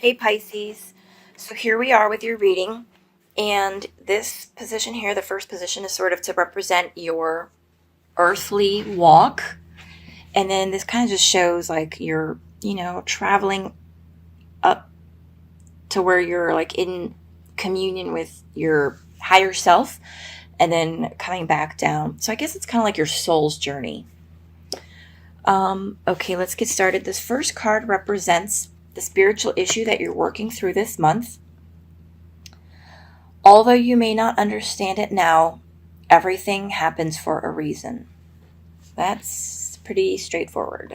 Hey Pisces, so here we are with your reading, and this position here, the first position, is sort of to represent your earthly walk, and then this kind of just shows like you're, traveling up to where you're like in communion with your higher self, and then coming back down. So I guess it's kind of like your soul's journey. Okay, let's get started. This first card represents the spiritual issue that you're working through this month. Although you may not understand it now, everything happens for a reason. That's pretty straightforward.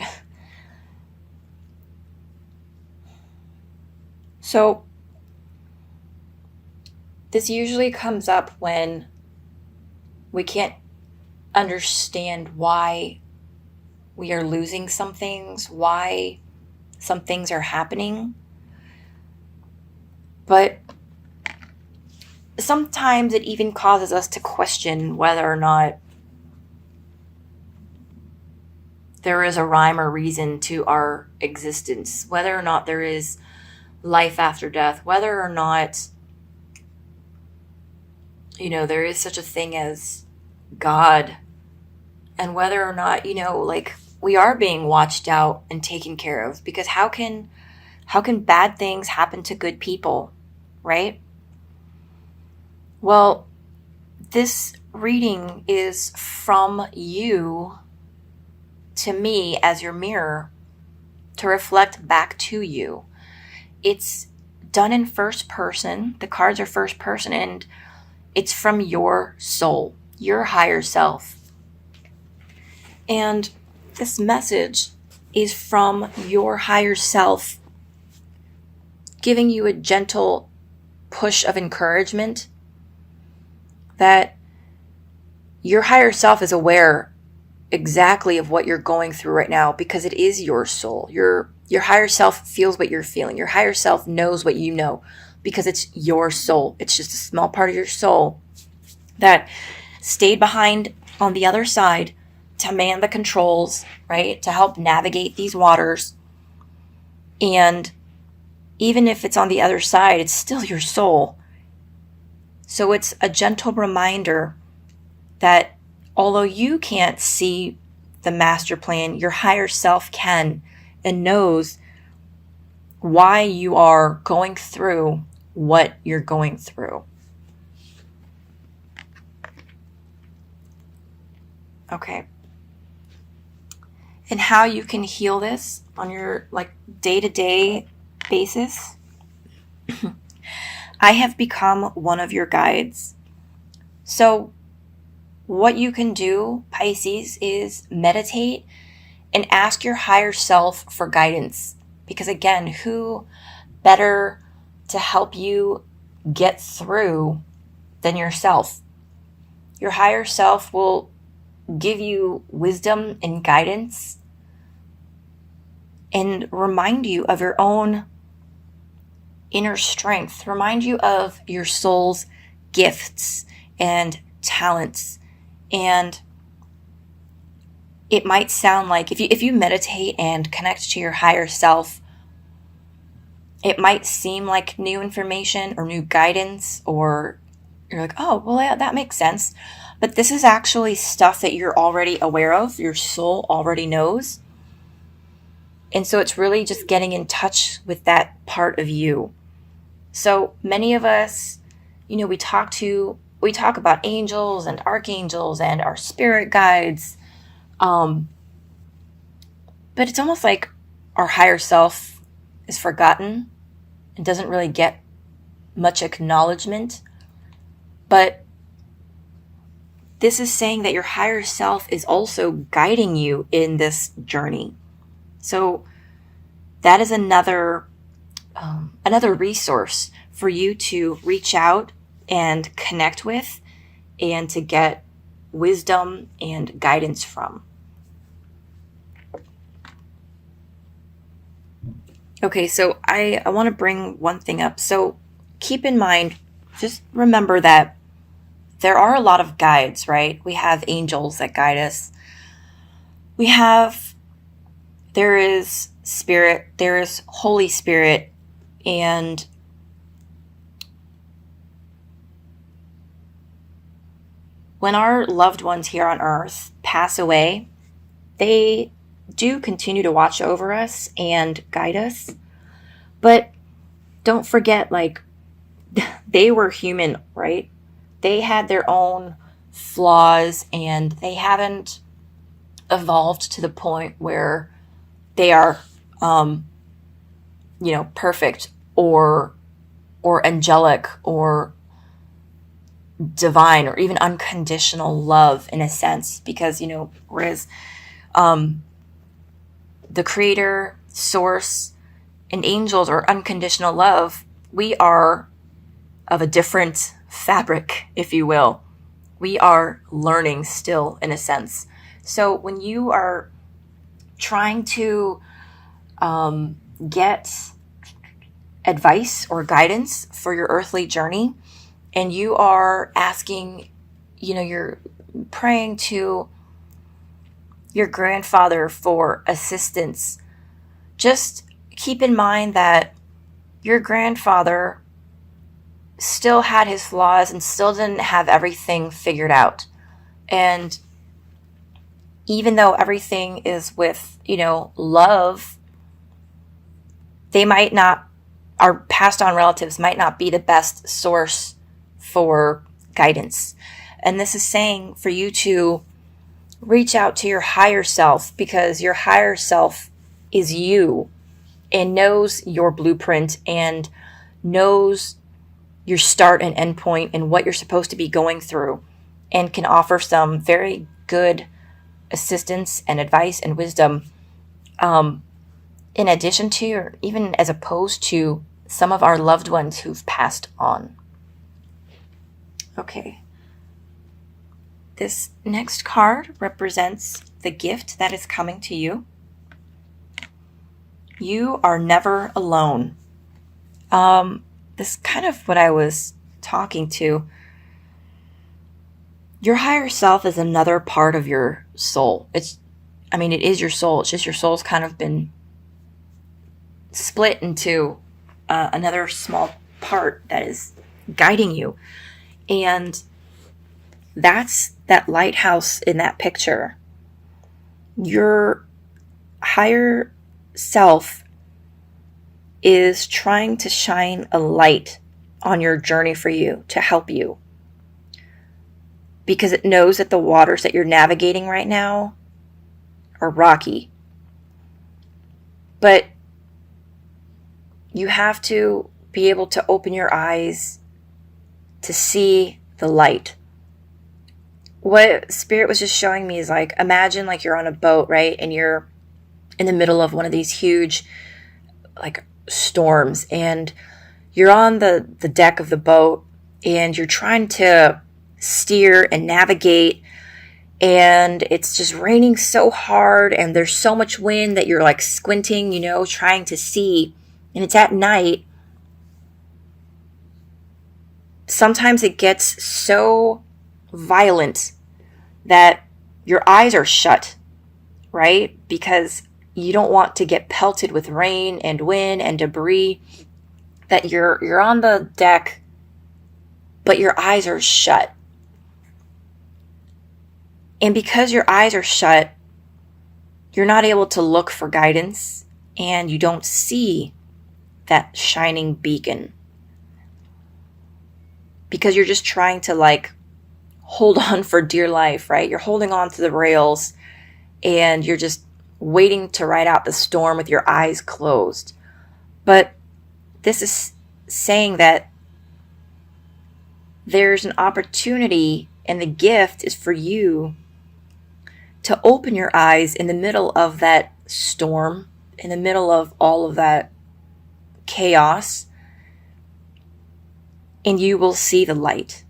So, this usually comes up when we can't understand why we are losing some things, why some things are happening. But sometimes it even causes us to question whether or not there is a rhyme or reason to our existence, whether or not there is life after death, whether or not, there is such a thing as God, and whether or not, we are being watched out and taken care of, because how can bad things happen to good people, right? Well, this reading is from you to me as your mirror to reflect back to you. It's done in first person. The cards are first person, and it's from your soul, your higher self. And this message is from your higher self, giving you a gentle push of encouragement that your higher self is aware exactly of what you're going through right now, because it is your soul. Your higher self feels what you're feeling. Your higher self knows what you know, because it's your soul. It's just a small part of your soul that stayed behind on the other side to man the controls, right? To help navigate these waters. And even if it's on the other side, it's still your soul. So it's a gentle reminder that although you can't see the master plan, your higher self can, and knows why you are going through what you're going through. Okay. And how you can heal this on your day-to-day basis. I have become one of your guides. So what you can do, Pisces, is meditate and ask your higher self for guidance. Because again, who better to help you get through than yourself? Your higher self will give you wisdom and guidance and remind you of your own inner strength, remind you of your soul's gifts and talents. And it might sound like if you meditate and connect to your higher self, it might seem like new information or new guidance, or you're like, oh, well, yeah, that makes sense. But this is actually stuff that you're already aware of, your soul already knows. And so it's really just getting in touch with that part of you. So many of us, we talk about angels and archangels and our spirit guides. But it's almost like our higher self is forgotten and doesn't really get much acknowledgement. But this is saying that your higher self is also guiding you in this journey. So that is another resource for you to reach out and connect with and to get wisdom and guidance from. Okay, so I want to bring one thing up. So keep in mind, just remember that there are a lot of guides, right? We have angels that guide us. There is Spirit, there is Holy Spirit, And when our loved ones here on earth pass away, they do continue to watch over us and guide us. But don't forget, like, they were human, right? They had their own flaws and they haven't evolved to the point where they are, perfect or angelic or divine or even unconditional love in a sense, because, whereas the creator, source, and angels are unconditional love, we are of a different fabric, if you will. We are learning still, in a sense. So when you are trying to get advice or guidance for your earthly journey, and you are asking, you're praying to your grandfather for assistance, just keep in mind that your grandfather still had his flaws and still didn't have everything figured out. And even though everything is with, love, they might not, our passed on relatives might not be the best source for guidance. And this is saying for you to reach out to your higher self, because your higher self is you and knows your blueprint and knows your start and end point and what you're supposed to be going through, and can offer some very good assistance and advice and wisdom, in addition to, or even as opposed to, some of our loved ones who've passed on. Okay. This next card represents the gift that is coming to you. You are never alone. This is kind of what I was talking to. Your higher self is another part of your soul. It is your soul. It's just your soul's kind of been split into another small part that is guiding you. And that's that lighthouse in that picture. Your higher self is trying to shine a light on your journey for you, to help you, because it knows that the waters that you're navigating right now are rocky. But you have to be able to open your eyes to see the light. What Spirit was just showing me is, like, imagine like you're on a boat, right? And you're in the middle of one of these huge, like, storms, and you're on the deck of the boat, and you're trying to steer and navigate, and it's just raining so hard, and there's so much wind that you're like squinting, trying to see, and it's at night. Sometimes it gets so violent that your eyes are shut, right? Because you don't want to get pelted with rain and wind and debris, that you're on the deck, but your eyes are shut. And because your eyes are shut, you're not able to look for guidance, and you don't see that shining beacon, because you're just trying to, like, hold on for dear life, right? You're holding on to the rails, and you're just waiting to ride out the storm with your eyes closed. But this is saying that there's an opportunity, and the gift is for you to open your eyes in the middle of that storm, in the middle of all of that chaos, and you will see the light.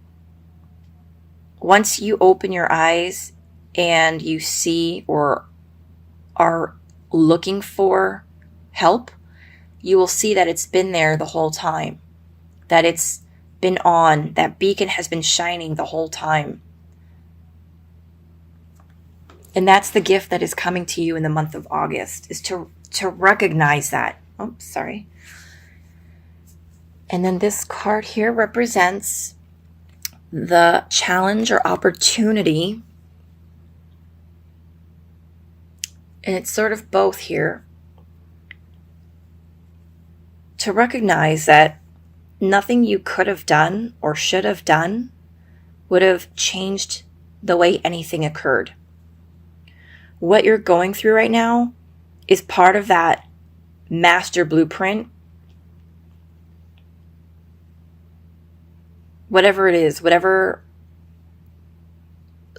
Once you open your eyes and you see or are looking for help, you will see that it's been there the whole time, that it's been on, that beacon has been shining the whole time. And that's the gift that is coming to you in the month of August, is to recognize that. Oh, sorry. And then this card here represents the challenge or opportunity. And it's sort of both here. To recognize that nothing you could have done or should have done would have changed the way anything occurred. What you're going through right now is part of that master blueprint. Whatever it is, whatever.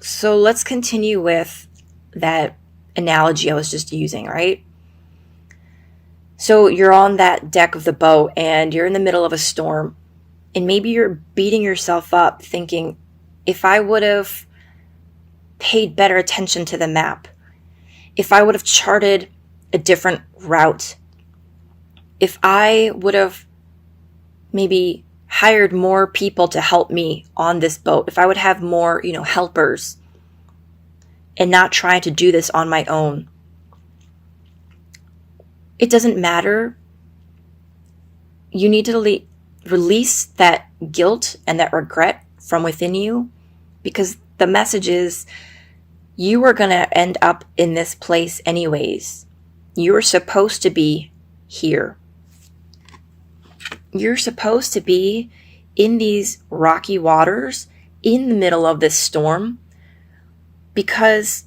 So let's continue with that analogy I was just using, right? So you're on that deck of the boat and you're in the middle of a storm, and maybe you're beating yourself up thinking, if I would have paid better attention to the map, if I would have charted a different route, if I would have maybe hired more people to help me on this boat, if I would have more, helpers and not try to do this on my own. It doesn't matter. You need to release that guilt and that regret from within you, because the message is you are going to end up in this place anyways. You're supposed to be here. You're supposed to be in these rocky waters in the middle of this storm, because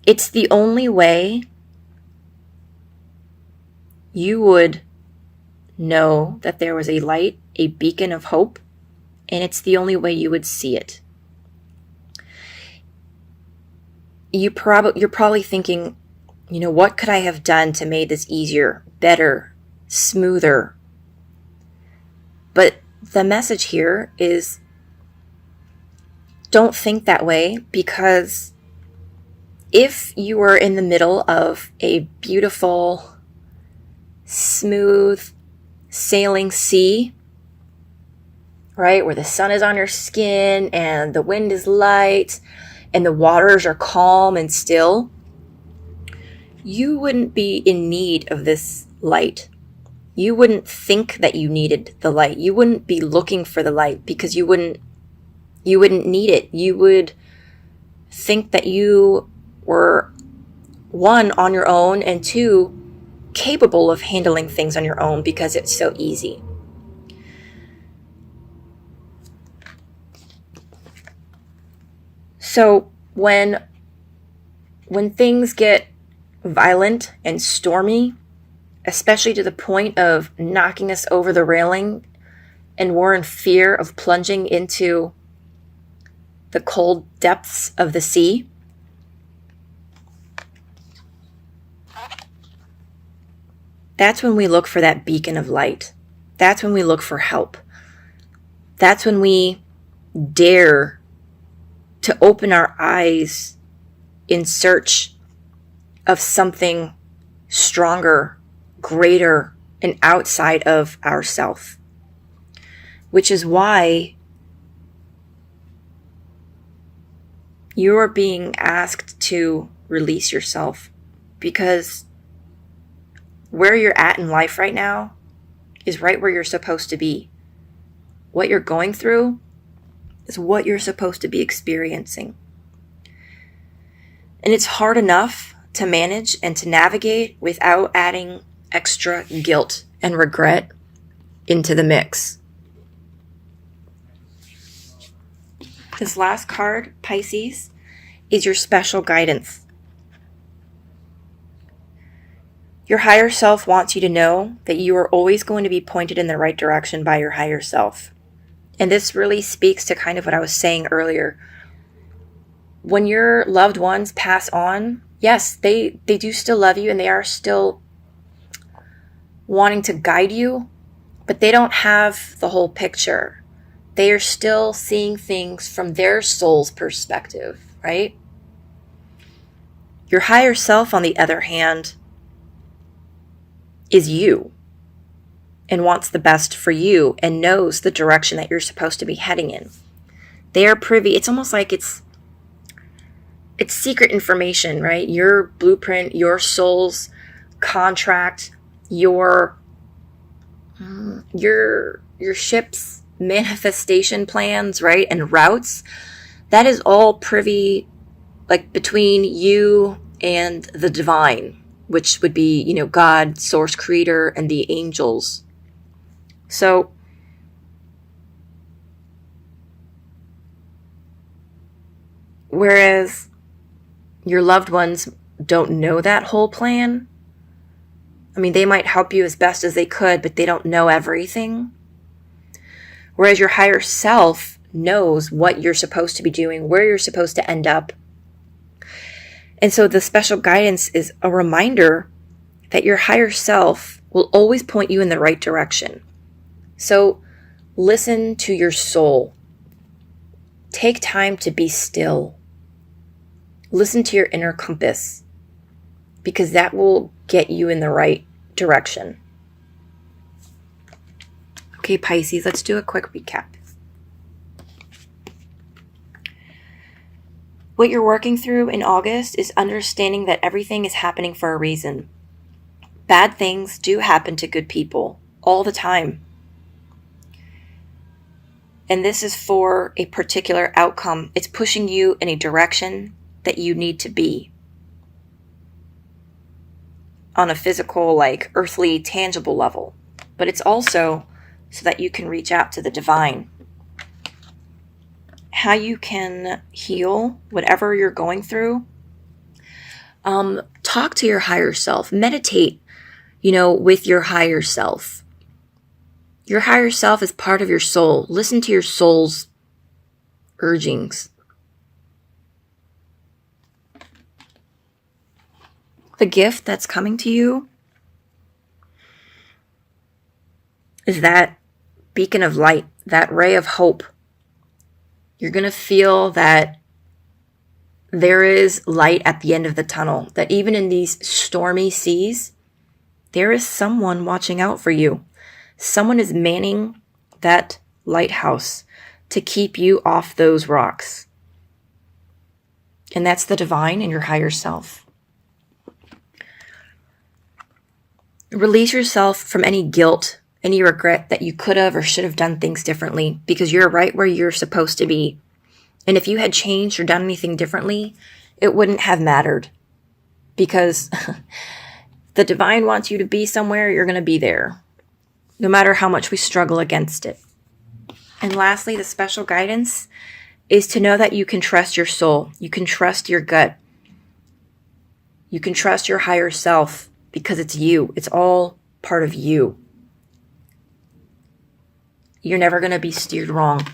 it's the only way you would know that there was a light, a beacon of hope, and it's the only way you would see it. You're probably thinking, what could I have done to make this easier, better, smoother? But the message here is don't think that way, because if you were in the middle of a beautiful, smooth sailing sea, right, where the sun is on your skin and the wind is light and the waters are calm and still, you wouldn't be in need of this light. You wouldn't think that you needed the light. You wouldn't be looking for the light, because you wouldn't need it. You would think that you were, one, on your own, and two, capable of handling things on your own because it's so easy. So when things get violent and stormy, especially to the point of knocking us over the railing, and we're in fear of plunging into the cold depths of the sea, that's when we look for that beacon of light. That's when we look for help. That's when we dare to open our eyes in search of something stronger, greater, and outside of ourself. Which is why you are being asked to release yourself, because where you're at in life right now is right where you're supposed to be. What you're going through is what you're supposed to be experiencing. And it's hard enough to manage and to navigate without adding extra guilt and regret into the mix. This last card, Pisces, is your special guidance. Your higher self wants you to know that you are always going to be pointed in the right direction by your higher self. And this really speaks to kind of what I was saying earlier. When your loved ones pass on, yes, they do still love you and they are still wanting to guide you, but they don't have the whole picture. They are still seeing things from their soul's perspective, right? Your higher self, on the other hand, is you and wants the best for you and knows the direction that you're supposed to be heading in. They are privy. It's almost like it's secret information, right? Your blueprint, your soul's contract, your your ship's manifestation plans, right, and routes, that is all privy, like, between you and the divine, which would be, God, source, creator, and the angels. So whereas your loved ones don't know that whole plan, I mean, they might help you as best as they could, but they don't know everything. Whereas your higher self knows what you're supposed to be doing, where you're supposed to end up. And so the special guidance is a reminder that your higher self will always point you in the right direction. So listen to your soul. Take time to be still. Listen to your inner compass, because that will get you in the right direction. Okay, Pisces, let's do a quick recap. What you're working through in August is understanding that everything is happening for a reason. Bad things do happen to good people all the time. And this is for a particular outcome. It's pushing you in a direction that you need to be. On a physical, like earthly, tangible level. But it's also so that you can reach out to the divine. How you can heal whatever you're going through. Talk to your higher self. Meditate, with your higher self. Your higher self is part of your soul. Listen to your soul's urgings. The gift that's coming to you is that beacon of light, that ray of hope. You're going to feel that there is light at the end of the tunnel, that even in these stormy seas, there is someone watching out for you. Someone is manning that lighthouse to keep you off those rocks. And that's the divine and your higher self. Release yourself from any guilt, any regret that you could have or should have done things differently, because you're right where you're supposed to be. And if you had changed or done anything differently, it wouldn't have mattered, because the divine wants you to be somewhere, you're going to be there, no matter how much we struggle against it. And lastly, the special guidance is to know that you can trust your soul. You can trust your gut. You can trust your higher self, because it's you. It's all part of you. You're never going to be steered wrong.